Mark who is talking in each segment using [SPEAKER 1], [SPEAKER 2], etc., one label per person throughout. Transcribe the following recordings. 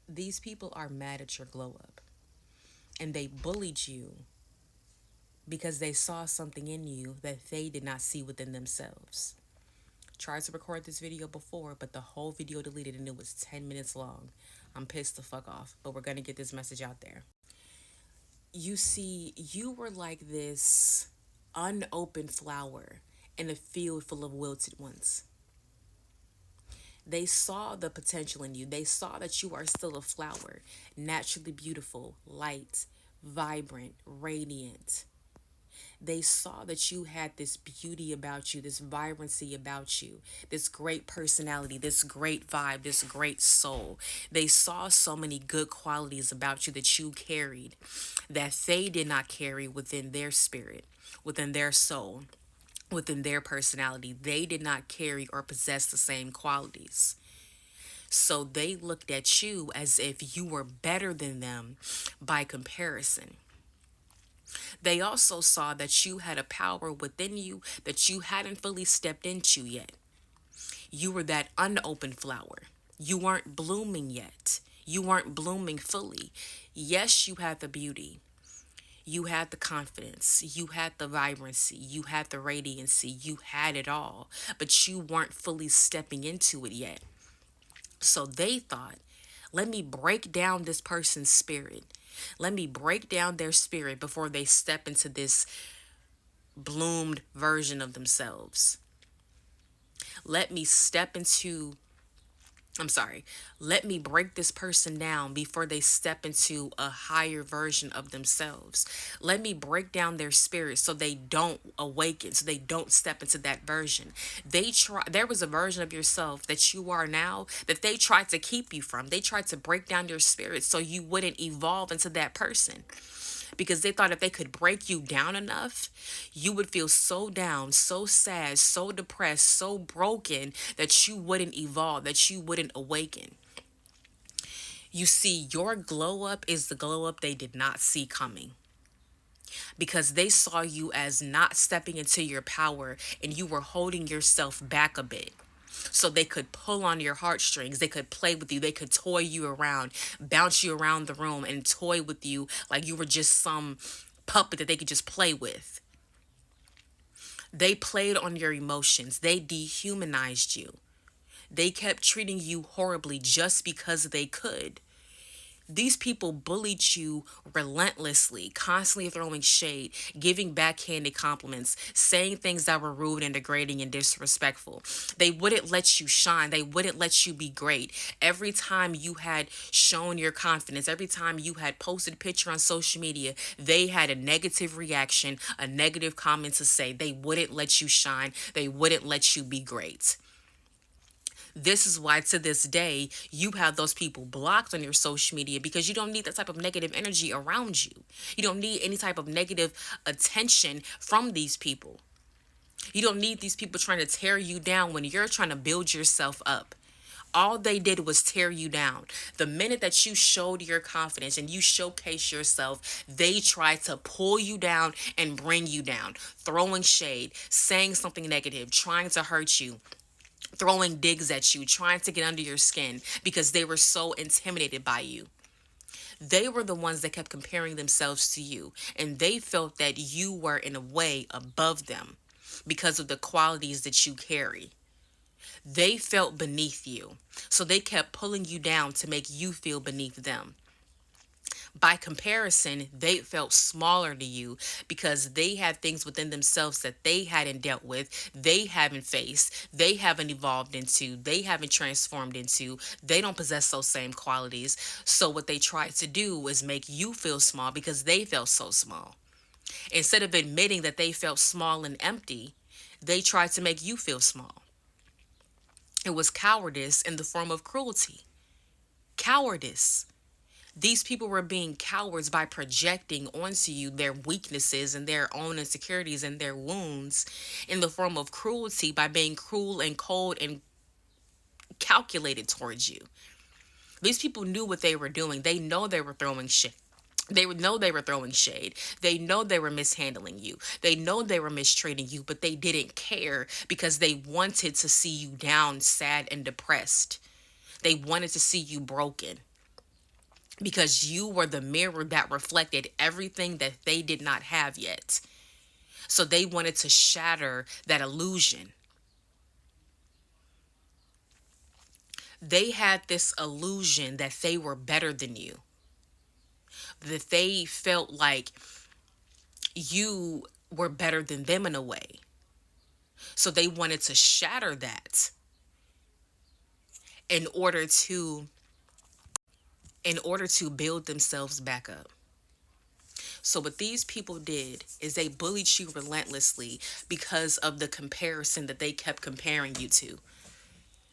[SPEAKER 1] These people are mad at your glow up, and they bullied you because they saw something in you that they did not see within themselves. Tried to record this video before, but the whole video deleted and it was 10 minutes long. I'm pissed the fuck off, but we're gonna get this message out there. You see, you were like this unopened flower in a field full of wilted ones. They saw the potential in you. They saw that you are still a flower, naturally beautiful, light, vibrant, radiant. They saw that you had this beauty about you, this vibrancy about you, this great personality, this great vibe, this great soul. They saw so many good qualities about you that you carried that they did not carry within their spirit, within their soul, within their personality. They did not carry or possess the same qualities. So they looked at you as if you were better than them by comparison. They also saw that you had a power within you that you hadn't fully stepped into yet. You were that unopened flower. You weren't blooming yet. You weren't blooming fully. Yes, you had the beauty. You had the confidence. You had the vibrancy. You had the radiancy. You had it all. But you weren't fully stepping into it yet. So they thought, let me break down this person's spirit. Let me break down their spirit before they step into this bloomed version of themselves. Let me step into, I'm sorry, let me break this person down before they step into a higher version of themselves. Let me break down their spirit so they don't awaken, so they don't step into that version. There was a version of yourself that you are now that they tried to keep you from. They tried to break down your spirit so you wouldn't evolve into that person, because they thought if they could break you down enough, you would feel so down, so sad, so depressed, so broken that you wouldn't evolve, that you wouldn't awaken. You see, your glow up is the glow up they did not see coming, because they saw you as not stepping into your power and you were holding yourself back a bit. So they could pull on your heartstrings, they could play with you, they could toy you around, bounce you around the room, and toy with you like you were just some puppet that they could just play with. They played on your emotions, they dehumanized you. They kept treating you horribly just because they could. These people bullied you relentlessly, constantly throwing shade, giving backhanded compliments, saying things that were rude and degrading and disrespectful. They wouldn't let you shine. They wouldn't let you be great. Every time you had shown your confidence, every time you had posted a picture on social media, they had a negative reaction, a negative comment to say. They wouldn't let you shine. They wouldn't let you be great. This is why to this day you have those people blocked on your social media, because you don't need that type of negative energy around you. You don't need any type of negative attention from these people. You don't need these people trying to tear you down when you're trying to build yourself up. All they did was tear you down. The minute that you showed your confidence and you showcased yourself, they tried to pull you down and bring you down, throwing shade, saying something negative, trying to hurt you, throwing digs at you, trying to get under your skin because they were so intimidated by you. They were the ones that kept comparing themselves to you, and they felt that you were in a way above them because of the qualities that you carry. They felt beneath you, so they kept pulling you down to make you feel beneath them. By comparison, they felt smaller to you because they had things within themselves that they hadn't dealt with, they haven't faced, they haven't evolved into, they haven't transformed into, they don't possess those same qualities. So, what they tried to do was make you feel small because they felt so small. Instead of admitting that they felt small and empty, they tried to make you feel small. It was cowardice in the form of cruelty. Cowardice. These people were being cowards by projecting onto you their weaknesses and their own insecurities and their wounds in the form of cruelty, by being cruel and cold and calculated towards you. These people knew what they were doing. They know they were throwing shit. They would know they were throwing shade. They know they were mishandling you. They know they were mistreating you, but they didn't care because they wanted to see you down, sad, and depressed. They wanted to see you broken. because you were the mirror that reflected everything that they did not have yet. So they wanted to shatter that illusion. They had this illusion that they were better than you, that they felt like you were better than them in a way. So they wanted to shatter that in order to build themselves back up. So what these people did is they bullied you relentlessly because of the comparison that they kept comparing you to,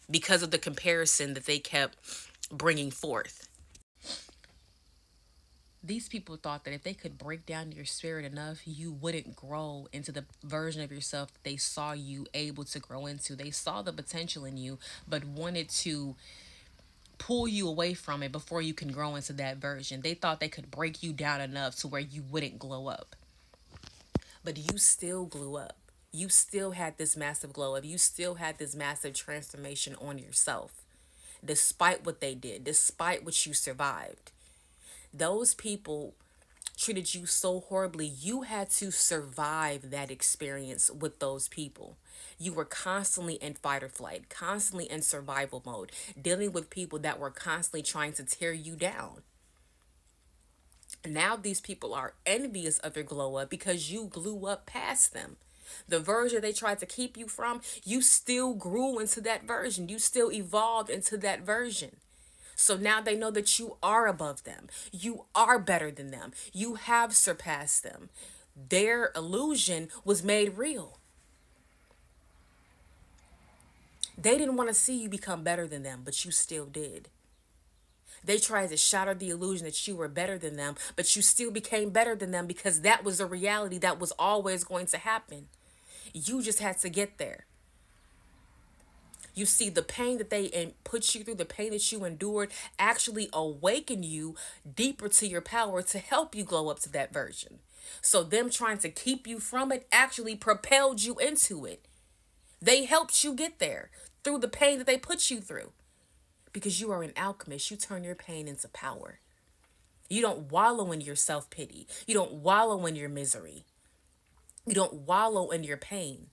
[SPEAKER 1] because of the comparison that they kept bringing forth. These people thought that if they could break down your spirit enough, you wouldn't grow into the version of yourself that they saw you able to grow into. They saw the potential in you, but wanted to pull you away from it before you can grow into that version. They thought they could break you down enough to where you wouldn't glow up. But you still grew up. You still had this massive glow up. You still had this massive transformation on yourself, despite what they did, despite what you survived. Those people treated you so horribly. You had to survive that experience with those people. You were constantly in fight or flight, constantly in survival mode, dealing with people that were constantly trying to tear you down. Now these people are envious of your glow up because you grew up past them. The version they tried to keep you from, you still grew into that version. You still evolved into that version. So now they know that you are above them. You are better than them. You have surpassed them. Their illusion was made real. They didn't want to see you become better than them, but you still did. They tried to shatter the illusion that you were better than them, but you still became better than them because that was a reality that was always going to happen. You just had to get there. You see, the pain that they put you through, the pain that you endured, actually awakened you deeper to your power to help you glow up to that version. So them trying to keep you from it actually propelled you into it. They helped you get there through the pain that they put you through. Because you are an alchemist, you turn your pain into power. You don't wallow in your self-pity. You don't wallow in your misery. You don't wallow in your pain.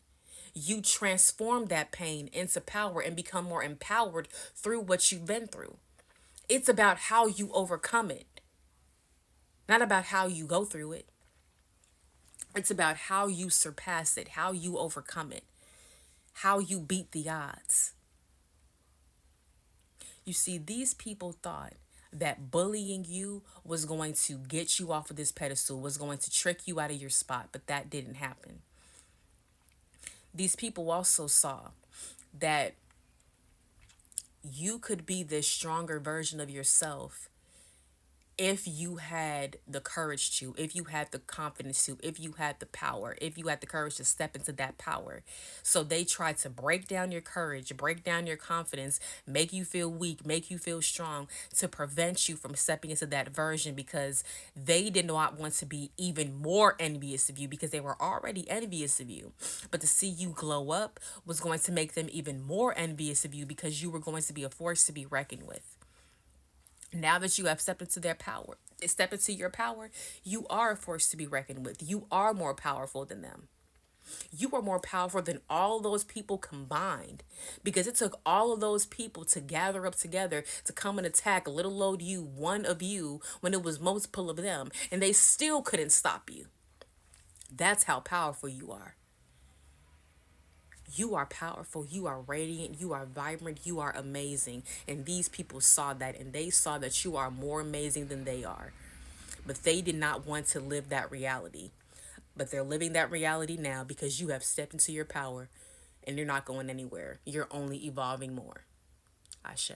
[SPEAKER 1] You transform that pain into power and become more empowered through what you've been through. It's about how you overcome it, not about how you go through it. It's about how you surpass it, how you overcome it, how you beat the odds. You see, these people thought that bullying you was going to get you off of this pedestal, was going to trick you out of your spot, but that didn't happen. These people also saw that you could be this stronger version of yourself if you had the courage to, if you had the confidence to, if you had the power, if you had the courage to step into that power. So they tried to break down your courage, break down your confidence, make you feel weak, make you feel strong to prevent you from stepping into that version because they did not want to be even more envious of you because they were already envious of you. But to see you glow up was going to make them even more envious of you because you were going to be a force to be reckoned with. Now that you have stepped into their power, step into your power, you are a force to be reckoned with. You are more powerful than them. You are more powerful than all those people combined because it took all of those people to gather up together to come and attack little old you, one of you, when it was multiple of them, and they still couldn't stop you. That's how powerful you are. You are powerful, you are radiant, you are vibrant, you are amazing. And these people saw that and they saw that you are more amazing than they are. But they did not want to live that reality. But they're living that reality now because you have stepped into your power and you're not going anywhere. You're only evolving more. Ashe.